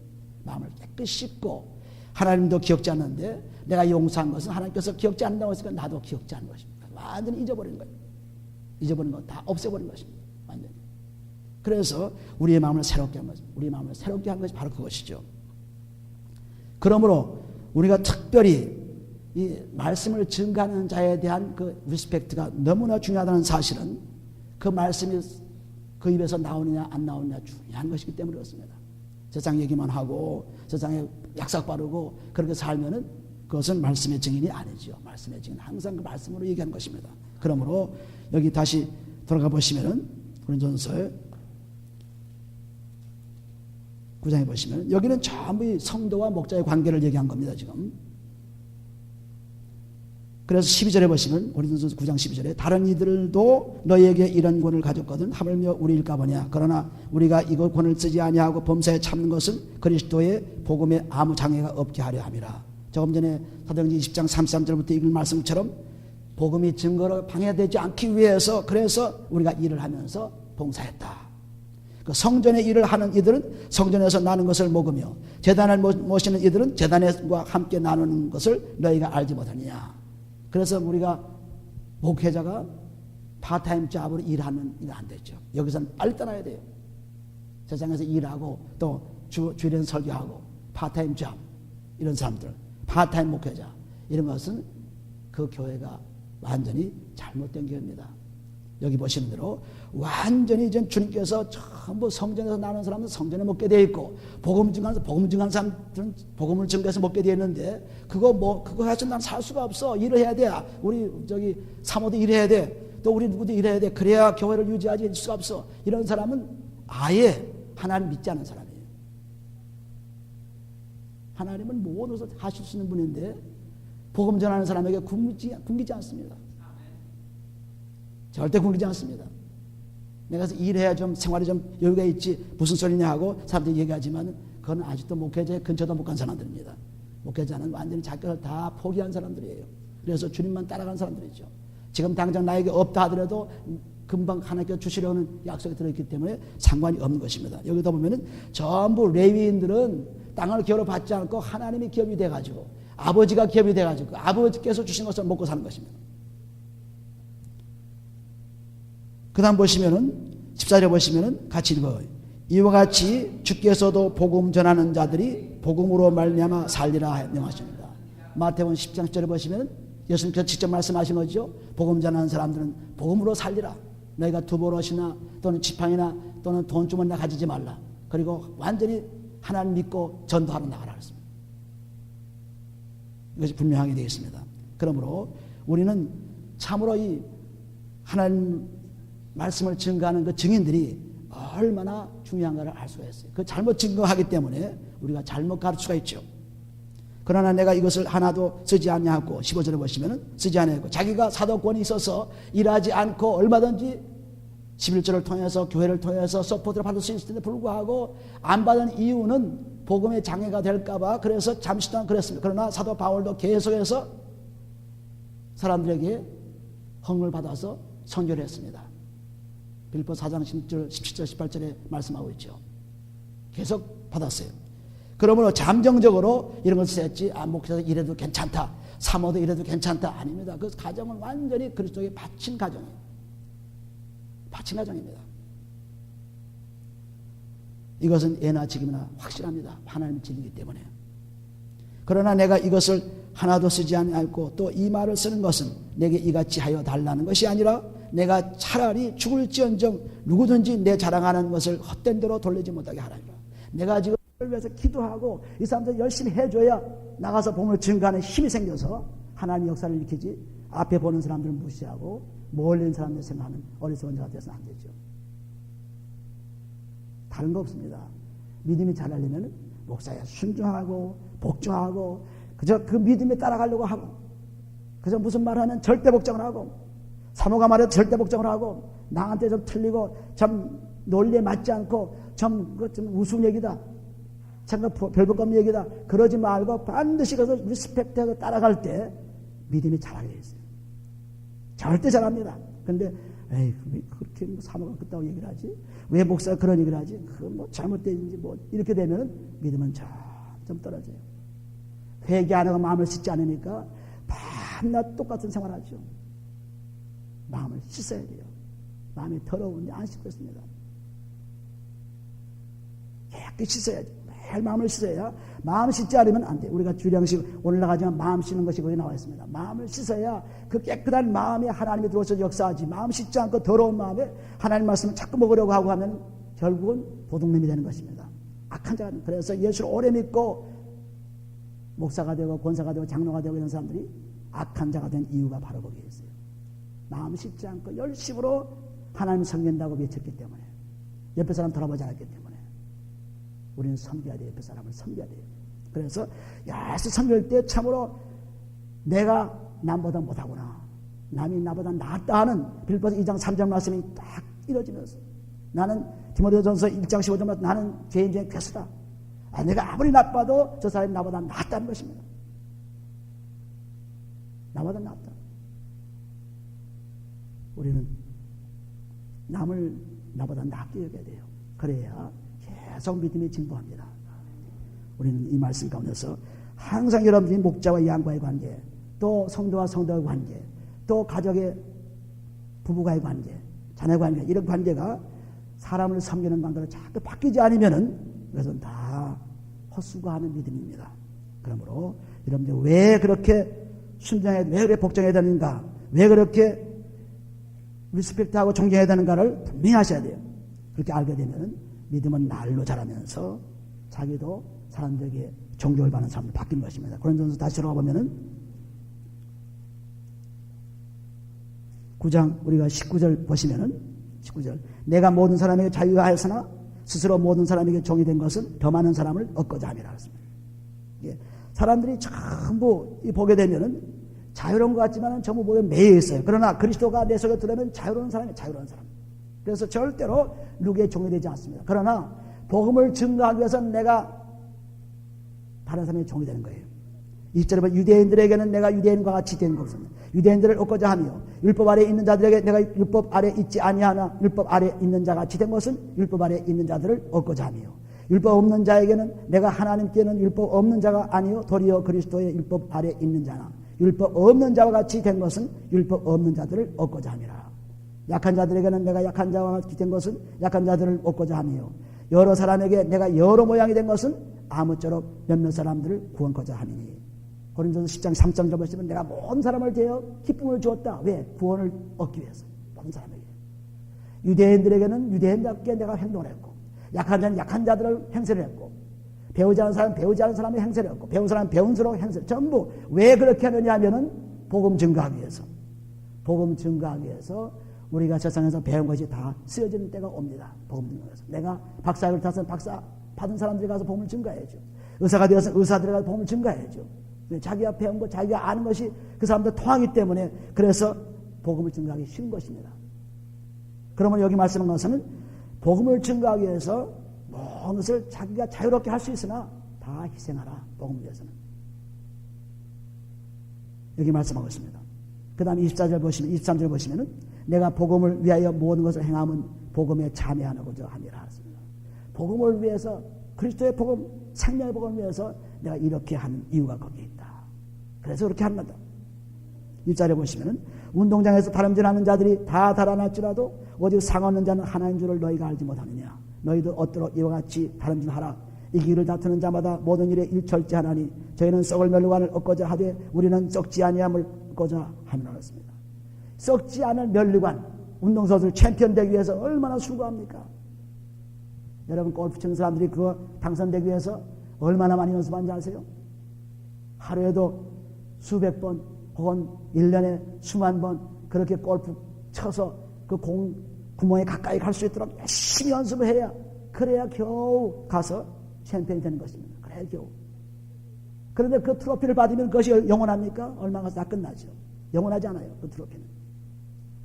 마음을 깨끗이 씻고 하나님도 기억지 않는데 내가 용서한 것은 하나님께서 기억지 않는다고 했으니까 나도 기억지 않는 것입니다. 완전히 잊어버리는 거예요. 잊어버리는 거 다 없애버리는 것입니다. 완전히. 그래서 우리의 마음을 새롭게 한 것입니다. 우리의 마음을 새롭게 한 것이 바로 그것이죠. 그러므로 우리가 특별히 이 말씀을 증거하는 자에 대한 그 리스펙트가 너무나 중요하다는 사실은 그 말씀이 그 입에서 나오느냐 안 나오느냐 중요한 것이기 때문에 그렇습니다. 세상 얘기만 하고 세상에 약삭 바르고 그렇게 살면은 그것은 말씀의 증인이 아니죠. 말씀의 증인 항상 그 말씀으로 얘기하는 것입니다. 그러므로 여기 다시 돌아가 보시면은 고린도전서 9장에 보시면 여기는 전부 성도와 목자의 관계를 얘기한 겁니다. 지금. 그래서 12절에 보시면 고린도전서 9장 12절에 다른 이들도 너희에게 이런 권을 가졌거든 하물며 우리일까 보냐. 그러나 우리가 이거 권을 쓰지 아니하고 범사에 참는 것은 그리스도의 복음에 아무 장애가 없게 하려 함이라. 조금 전에 사도행전 20장 33절부터 읽은 말씀처럼 복음이 증거로 방해되지 않기 위해서 그래서 우리가 일을 하면서 봉사했다. 그 성전의 일을 하는 이들은 성전에서 나는 것을 먹으며 제단을 모시는 이들은 제단과 함께 나누는 것을 너희가 알지 못하느냐. 그래서 우리가 목회자가 파타임 잡으로 일하면 이거 안 되죠. 여기서는 빨리 떠나야 돼요. 세상에서 일하고 또 주일에는 설교하고 파타임 잡 이런 사람들, 파타임 목회자 이런 것은 그 교회가 완전히 잘못된 교회입니다. 여기 보시는 대로 완전히 이제 주님께서 전부 성전에서 나는 사람은 성전에 먹게 되어 있고 복음 증한 사람들은 복음을 증거해서 먹게 되어 있는데 그거 가지고 난 살 수가 없어. 일을 해야 돼. 우리 저기 사모도 일해야 돼. 또 우리 누구도 일해야 돼. 그래야 교회를 유지하지 수가 없어. 이런 사람은 아예 하나님 믿지 않는 사람이에요. 하나님은 모든 것을 하실 수 있는 분인데 복음 전하는 사람에게 굶기지 않습니다. 절대 굶기지 않습니다. 내가 일해야 좀 생활이 좀 여유가 있지 무슨 소리냐 하고 사람들이 얘기하지만 그건 아직도 목회자의 근처도 못 간 사람들입니다. 목회자는 완전히 자기를 다 포기한 사람들이에요. 그래서 주님만 따라간 사람들이죠. 지금 당장 나에게 없다 하더라도 금방 하나님께서 주시려는 약속이 들어있기 때문에 상관이 없는 것입니다. 여기다 보면은 전부 레위인들은 땅을 기업으로 받지 않고 하나님이 기업이 돼가지고 아버지가 기업이 돼가지고 아버지께서 주신 것을 먹고 사는 것입니다. 그 다음 보시면은 14절 보시면은 같이 읽어요. 이와 같이 주께서도 복음 전하는 자들이 복음으로 말미암아 살리라 명하십니다. 마태복음 10장 10절에 보시면 예수님께서 직접 말씀하신 거죠. 복음 전하는 사람들은 복음으로 살리라. 너희가 두보롯이나 또는 지팡이나 또는 돈주머니나 가지지 말라. 그리고 완전히 하나님 믿고 전도하러 나가라 그랬습니다. 이것이 분명하게 되겠습니다. 그러므로 우리는 참으로 이 하나님 말씀을 증거하는 그 증인들이 얼마나 중요한가를 알 수가 있어요. 그 잘못 증거하기 때문에 우리가 잘못 가르칠 수가 있죠. 그러나 내가 이것을 하나도 쓰지 않냐고 15절에 보시면 쓰지 않냐고 자기가 사도권이 있어서 일하지 않고 얼마든지 11절을 통해서 교회를 통해서 서포트를 받을 수 있을 텐데 불구하고 안 받은 이유는 복음의 장애가 될까봐 그래서 잠시 동안 그랬습니다. 그러나 사도 바울도 계속해서 사람들에게 헌금을 받아서 선교를 했습니다. 빌립보 4장 17절 18절에 말씀하고 있죠. 계속 받았어요. 그러므로 잠정적으로 이런 것을 했지 목사도 이래도 괜찮다, 사모도 이래도 괜찮다 아닙니다. 그 가정은 완전히 그리스도에 바친 가정이에요. 바친 가정입니다. 이것은 예나 지금이나 확실합니다. 하나님의 진리이기 때문에. 그러나 내가 이것을 하나도 쓰지 않고 또 이 말을 쓰는 것은 내게 이같이 하여 달라는 것이 아니라 내가 차라리 죽을지언정 누구든지 내 자랑하는 것을 헛된 대로 돌리지 못하게 하라니라. 내가 지금 위해서 기도하고 이 사람들 열심히 해줘야 나가서 복음을 증거하는 힘이 생겨서 하나님 역사를 일으키지 앞에 보는 사람들을 무시하고 멀리 있는 사람들 생각하는 어리석은 자가 되어서는 안 되죠. 다른 거 없습니다. 믿음이 자라려면 목사에 순종하고 복종하고 그저 그 믿음에 따라가려고 하고 그저 무슨 말하면 절대 복종을 하고 사모가 말해도 절대 복종을 하고 나한테 좀 틀리고 좀 논리에 맞지 않고 좀 우스운 얘기다. 참 별것 없는 얘기다. 그러지 말고 반드시 그것을 리스펙트하고 따라갈 때 믿음이 자라게 되어 있어요. 절대 잘합니다. 그런데 에이 그렇게 사모가 그따고 얘기를 하지? 왜 목사가 그런 얘기를 하지? 그 뭐 잘못된지 뭐 이렇게 되면 믿음은 점점 떨어져요. 회개 안 하고 마음을 씻지 않으니까 밤낮 똑같은 생활하죠. 마음을 씻어야 돼요. 마음이 더러운데 안 씻고 있습니다. 깨끗이 씻어야죠. 매일 마음을 씻어야 마음 씻지 않으면 안 돼요. 우리가 주량식 오늘 나가지만 마음 씻는 것이 거기 나와 있습니다. 마음을 씻어야 그 깨끗한 마음에 하나님이 들어오셔서 역사하지 마음 씻지 않고 더러운 마음에 하나님 말씀을 자꾸 먹으려고 하고 하면 결국은 도둑놈이 되는 것입니다. 악한 자가. 그래서 예수를 오래 믿고 목사가 되고 권사가 되고 장로가 되고 이런 사람들이 악한 자가 된 이유가 바로 거기에 있어요. 마음 씻지 않고 열심으로 하나님 섬긴다고 외쳤기 때문에 옆에 사람 돌아보지 않았기 때문에 우리는 섬겨야 돼요. 옆에 사람을 섬겨야 돼요. 그래서 열심히 섬길 때 참으로 내가 남보다 못하구나. 남이 나보다 낫다 하는 빌립보서 2장 3절 말씀이 딱 이루어지면서 나는 디모데전서 1장 15절 말씀 나는 죄인 중에 괴수다. 내가 아무리 나빠도 저 사람이 나보다 낫다는 것입니다. 나보다 낫다. 우리는 남을 나보다 낫게 여겨야 돼요. 그래야 계속 믿음이 진보합니다. 우리는 이 말씀 가운데서 항상 여러분들이 목자와 양과의 관계, 또 성도와 성도의 관계, 또 가족의 부부와의 관계, 자녀의 관계, 이런 관계가 사람을 섬기는 관계로 자꾸 바뀌지 않으면은 그것은 다 헛수고하는 믿음입니다. 그러므로 여러분들 왜 그렇게 순종해야, 왜 그렇게 복종해야 되는가, 왜 그렇게 리스펙트하고 존경해야 되는가를 분명히 하셔야 돼요. 그렇게 알게 되면 믿음은 날로 자라면서 자기도 사람들에게 존경을 받는 사람으로 바뀌는 것입니다. 고린도전서 다시 들어가 보면은 9장 우리가 19절 보시면은 19절 내가 모든 사람에게 자유하였으나 스스로 모든 사람에게 종이 된 것은 더 많은 사람을 얻고자 함이라 했습니다. 예, 사람들이 전부 보게 되면은 자유로운 것 같지만 전부 보면 매여 있어요. 그러나 그리스도가 내 속에 들어오면 자유로운 사람이 자유로운 사람. 그래서 절대로 누구의 종이 되지 않습니다. 그러나 복음을 증거하기 위해서는 내가 다른 사람의 종이 되는 거예요. 2절에 보면 유대인들에게는 내가 유대인과 같이 된 것은 유대인들을 얻고자 하며 율법 아래에 있는 자들에게 내가 율법 아래에 있지 아니하나 율법 아래에 있는 자가 같이 된 것은 율법 아래에 있는 자들을 얻고자 하며 율법 없는 자에게는 내가 하나님께는 율법 없는 자가 아니요 도리어 그리스도의 율법 아래에 있는 자나 율법 없는 자와 같이 된 것은 율법 없는 자들을 얻고자 함이라. 약한 자들에게는 내가 약한 자와 같이 된 것은 약한 자들을 얻고자 하며 여러 사람에게 내가 여러 모양이 된 것은 아무쪼록 몇몇 사람들을 구원코자 함이니. 고린도서 10장 3절 보시면 내가 모든 사람을 대하여 기쁨을 주었다. 왜? 구원을 얻기 위해서. 모든 사람에게. 유대인들에게는 유대인답게 내가 행동을 했고 약한 자는 약한 자들을 행세를 했고 배우지 않은 사람은 배우지 않은 사람의 행세를 했고 배운 사람은 배운 사람의 행세를 전부 왜 그렇게 하느냐 하면은 복음 증거하기 위해서. 복음 증거하기 위해서 우리가 세상에서 배운 것이 다 쓰여지는 때가 옵니다. 복음 증거해서. 내가 박사학을 타서 박사 받은 사람들이 가서 복음을 증거해야죠. 의사가 되어서 의사들이 가서 복음을 증거해야죠. 자기가 배운 것, 자기가 아는 것이 그 사람들 통하기 때문에 그래서 복음을 증거하기 쉬운 것입니다. 그러면 여기 말씀한 것은 복음을 증거하기 위해서 모든 것을 자기가 자유롭게 할 수 있으나 다 희생하라. 복음을 위해서는. 여기 말씀하고 있습니다. 그 다음에 24절 보시면, 23절 보시면은 내가 복음을 위하여 모든 것을 행함은 복음에 참여하고자 함이라 하셨습니다. 복음을 위해서 그리스도의 복음, 생명의 복음을 위해서 내가 이렇게 하는 이유가 거기에 있다. 그래서 그렇게 합니다. 1절에 보시면은 운동장에서 다름질하는 자들이 다 달아날지라도 오직 상 얻는 자는 하나인 줄을 너희가 알지 못하느냐. 너희도 얻도록 이와 같이 다름질하라. 이 길을 다투는 자마다 모든 일에 일철제하나니 저희는 썩을 멸류관을 얻고자 하되 우리는 썩지 아니함을 얻고자 함이라 했습니다. 썩지 않을 멸류관, 운동선수 챔피언 되기 위해서 얼마나 수고합니까? 여러분 골프 치는 사람들이 그거 당선되기 위해서 얼마나 많이 연습하는지 아세요? 하루에도 수백 번 혹은 1년에 수만 번 그렇게 골프 쳐서 그 공 구멍에 가까이 갈 수 있도록 열심히 연습을 해야 그래야 겨우 가서 챔피언이 되는 것입니다. 그래야 겨우. 그런데 그 트로피를 받으면 그것이 영원합니까? 얼마 가서 다 끝나죠. 영원하지 않아요. 그 트로피는.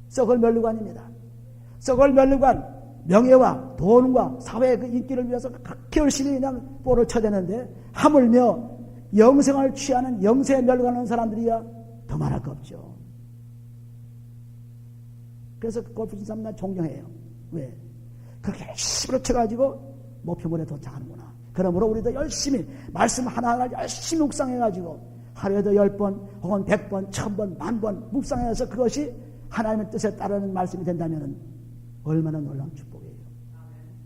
썩을 멸류관입니다. 썩을 멸류관, 명예와 돈과 사회의 그 인기를 위해서 그렇게 열심히 그냥 볼을 쳐대는데 하물며 영생을 취하는 영생에 멸류관하는 사람들이야 더 많을 거 없죠. 그래서 그 골프 친 사람 난 존경해요. 왜? 그렇게 열심히 쳐가지고 목표물에 도착하는구나. 그러므로 우리도 열심히 말씀 하나하나 열심히 묵상해가지고 하루에도 10번 혹은 100번, 1000번, 10,000번 묵상해서 그것이 하나님의 뜻에 따르는 말씀이 된다면 얼마나 놀라운 축복이에요.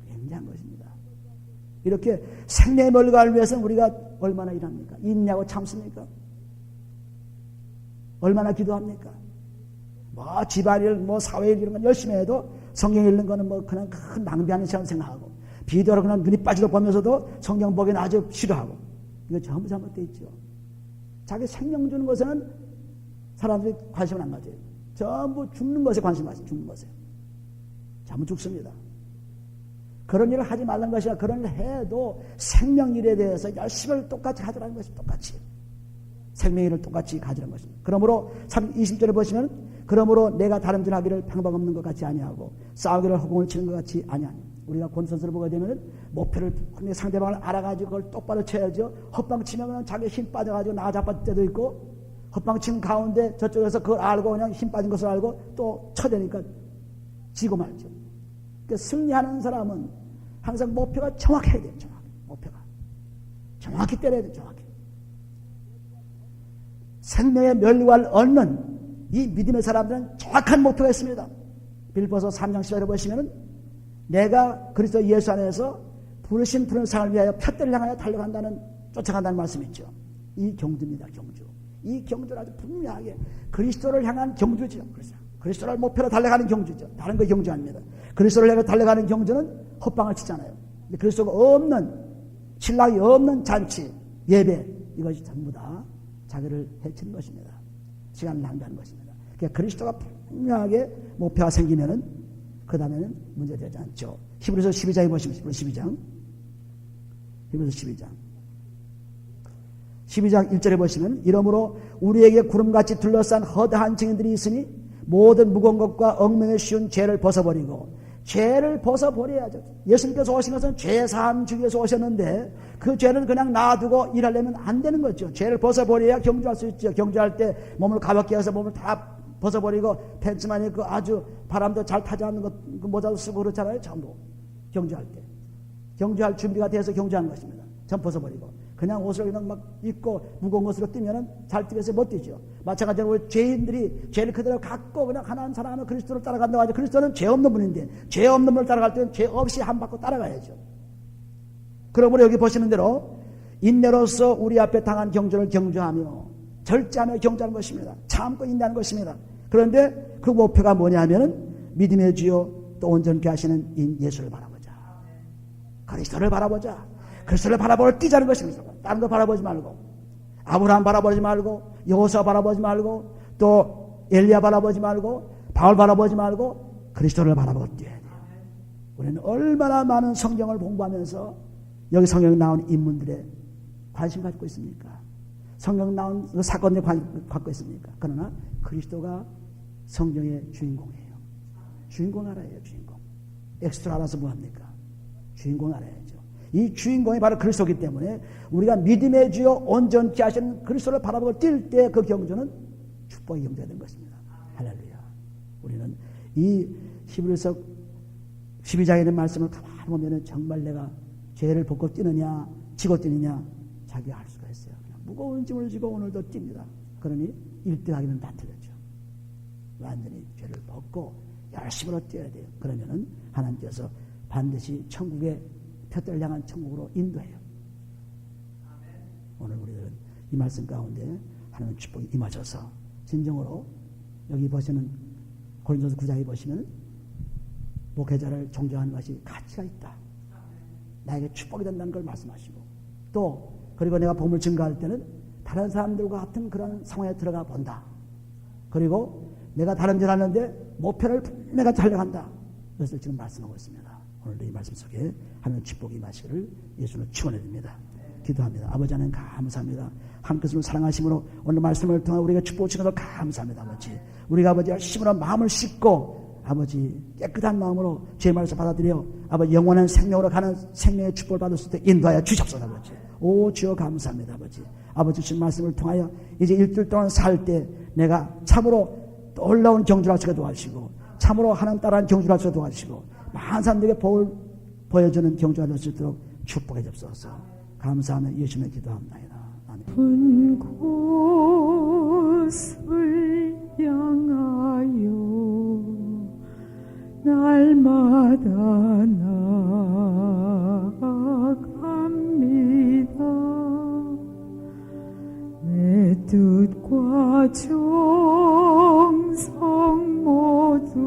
굉장한 것입니다. 이렇게 생명의 멸류관을 위해서는 우리가 얼마나 일합니까? 있냐고 참습니까? 얼마나 기도합니까? 뭐 집안일, 뭐 사회일 이런 건 열심히 해도 성경 읽는 거는 뭐 그냥 큰 낭비하는 시간 생각하고 비디오로 그냥 눈이 빠지도록 보면서도 성경 보기는 아주 싫어하고 이거 전부 잘못되어 있죠. 자기 생명 주는 것에는 사람들이 관심을 안 가져요. 전부 죽는 것에 관심 가져요. 죽는 것에. 전부 죽습니다. 그런 일을 하지 말라는 것이 아니라 그런 일을 해도 생명일에 대해서 열심히 똑같이 가져라는 것이 똑같이. 생명일을 똑같이 가져라는 것입니다. 그러므로 20절에 보시면 그러므로 내가 다름질하기를 방법 없는 것 같이 아니하고 싸우기를 허공을 치는 것 같이 아니하니 우리가 권선수를 보게 되면 목표를 상대방을 알아가지고 그걸 똑바로 쳐야죠. 헛방 치면 자기 힘 빠져가지고 나가 자빠질 때도 있고 헛방 치는 가운데 저쪽에서 그걸 알고 그냥 힘 빠진 것을 알고 또 쳐대니까 지고 말죠. 그러니까 승리하는 사람은 항상 목표가 정확해야 돼요. 목표가 정확히 때려야 돼요. 정확히. 생명의 멸류관을 얻는 이 믿음의 사람들은 정확한 목표가 있습니다. 빌보서 3장 10절에 보시면은 내가 그리스도 예수 안에서 부르신 푸른 상을 위하여 푯대를 향하여 달려간다는 쫓아간다는 말씀이 있죠. 이 경주입니다. 경주. 이 경주는 아주 분명하게 그리스도를 향한 경주죠. 그리스도를 목표로 달려가는 경주죠. 다른 거 경주 아닙니다. 그리스도를 향해 달려가는 경주는 헛방을 치잖아요. 근데 그리스도가 없는 신랑이 없는 잔치, 예배 이것이 전부 다 자기를 해치는 것입니다. 시간을 낭비하는 것입니다. 그러니까 그리스도가 분명하게 목표가 생기면은 그 다음에는 문제되지 않죠. 히브리서 12장에 보시면 히브리서 12장 12장 1절에 보시면 이러므로 우리에게 구름같이 둘러싼 허다한 증인들이 있으니 모든 무거운 것과 얽매여 쉬운 죄를 벗어버리고 죄를 벗어버려야죠. 예수님께서 오신 것은 죄사함 주기 위해서 오셨는데 그 죄를 그냥 놔두고 일하려면 안 되는 거죠. 죄를 벗어버려야 경주할 수 있죠. 경주할 때 몸을 가볍게 해서 몸을 다 벗어버리고 팬츠만 입고 아주 바람도 잘 타지 않는 것, 그 모자도 쓰고 그렇잖아요. 전부 경주할 때. 경주할 준비가 돼서 경주하는 것입니다. 전 벗어버리고 그냥 옷을 그냥 막 입고 무거운 것으로 뛰면은 잘 뛰어서 못 뛰죠. 마찬가지로 우리 죄인들이 죄를 그대로 갖고 그냥 하나님 사랑하는 그리스도를 따라간다고 하죠. 그리스도는 죄 없는 분인데 죄 없는 분을 따라갈 때는 죄 없이 한 바퀴 따라가야죠. 그러므로 여기 보시는 대로 인내로서 우리 앞에 당한 경주를 경주하며 절제하며 경주하는 것입니다. 참고 인내하는 것입니다. 그런데 그 목표가 뭐냐면은 믿음의 주요 또 온전케 하시는 예수를 바라보자. 그리스도를 바라보자. 그리스도를 바라보고 뛰자는 것입니다. 다른 거 바라보지 말고 아브라함 바라보지 말고 여호수아 바라보지 말고 또 엘리야 바라보지 말고 바울 바라보지 말고 그리스도를 바라보고 뛰어야 돼요. 우리는 얼마나 많은 성경을 공부하면서 여기 성경에 나온 인물들의 관심 갖고 있습니까? 성경 나온 그 사건에 갖고 있습니까? 그러나 그리스도가 성경의 주인공이에요. 주인공 알아야요. 주인공. 엑스트라 알아서 뭐합니까? 주인공 알아야죠. 이 주인공이 바로 그리스도이기 때문에 우리가 믿음의 주요 온전케 하시는 그리스도를 바라보고 뛸 때 그 경주는 축복의 경주가 된 것입니다. 할렐루야. 우리는 이 히브리서 12장에 있는 말씀을 가만히 보면 정말 내가 죄를 벗고 뛰느냐 지고 뛰느냐 자기가 알 수가 있어요. 그냥 무거운 짐을 지고 오늘도 뜁니다. 그러니 1등하기는 다 틀렸죠. 완전히 죄를 벗고 열심으로 뛰어야 돼요. 그러면은 하나님께서 반드시 천국의 표대를 향한 천국으로 인도해요. 오늘 우리들은 이 말씀 가운데 하나님의 축복이 임하셔서 진정으로 여기 보시는 고린도서 9장에 보시면 목회자를 존경하는 것이 가치가 있다. 나에게 축복이 된다는 걸 말씀하시고 또 그리고 내가 복음을 증거할 때는 다른 사람들과 같은 그런 상황에 들어가 본다. 그리고 내가 다른 일 하는데 목표를 내가 달려간다. 이것을 지금 말씀하고 있습니다. 오늘도 이 말씀 속에 하나님의 축복이 임하시기를 예수로 축원해드립니다. 기도합니다. 아버지 하나님 감사합니다. 하나님께서 사랑하심으로 오늘 말씀을 통해 우리가 축복을 주셔서 감사합니다. 아버지 우리가 아버지 열심으로 마음을 씻고 아버지 깨끗한 마음으로 주의 말씀을 받아들여 아버지 영원한 생명으로 가는 생명의 축복을 받을 수 있도록 인도하여 주옵소서. 아버지 오 주여 감사합니다. 아버지 주신 말씀을 통하여 이제 일주일 동안 살 때 내가 참으로 놀라운 경주를 하시게 도와주시고 참으로 하나님 따라하는 경주를 하시게 도와주시고 많은 사람들에게 복을 보여주는 경주가 될 수 있도록 축복해 주옵소서. 감사하며 예수님의 기도합니다. 아멘. 큰 곳을 향하여 날마다 나아갑니다. 내 뜻과 정성 모두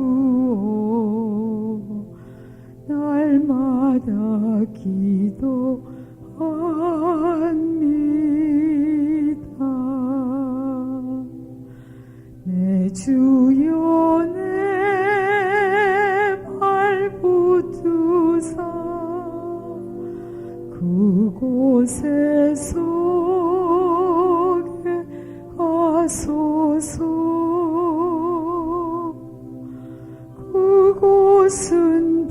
날마다 기도합니다. 내 주여 내 발붙드사 그곳에 서게 하소서. 그곳은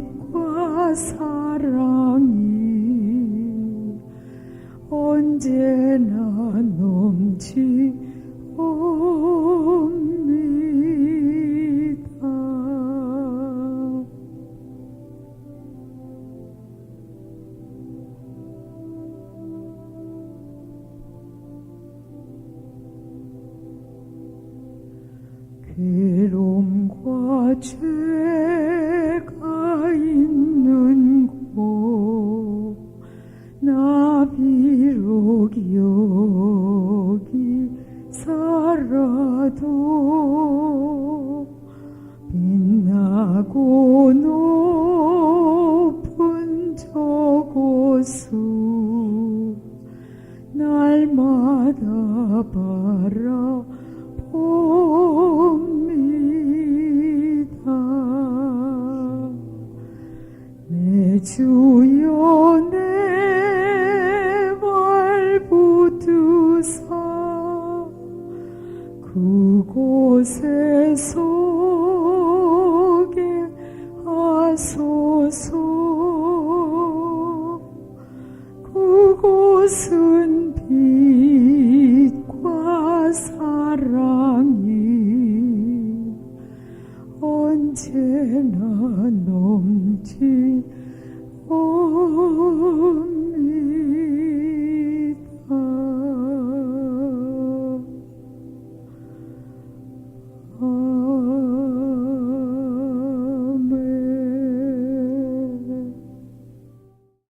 빛과 사랑이 언제나 넘치옵니다. 괴로움과 죄가 있는 곳 나 비록 여기 살아도 빛나고 높은 저곳을 날마다 바라봅니다. 내 주여 내 발붙드사 그곳에 서게 하소서. 그곳은 빛과 사랑이 언제나 넘치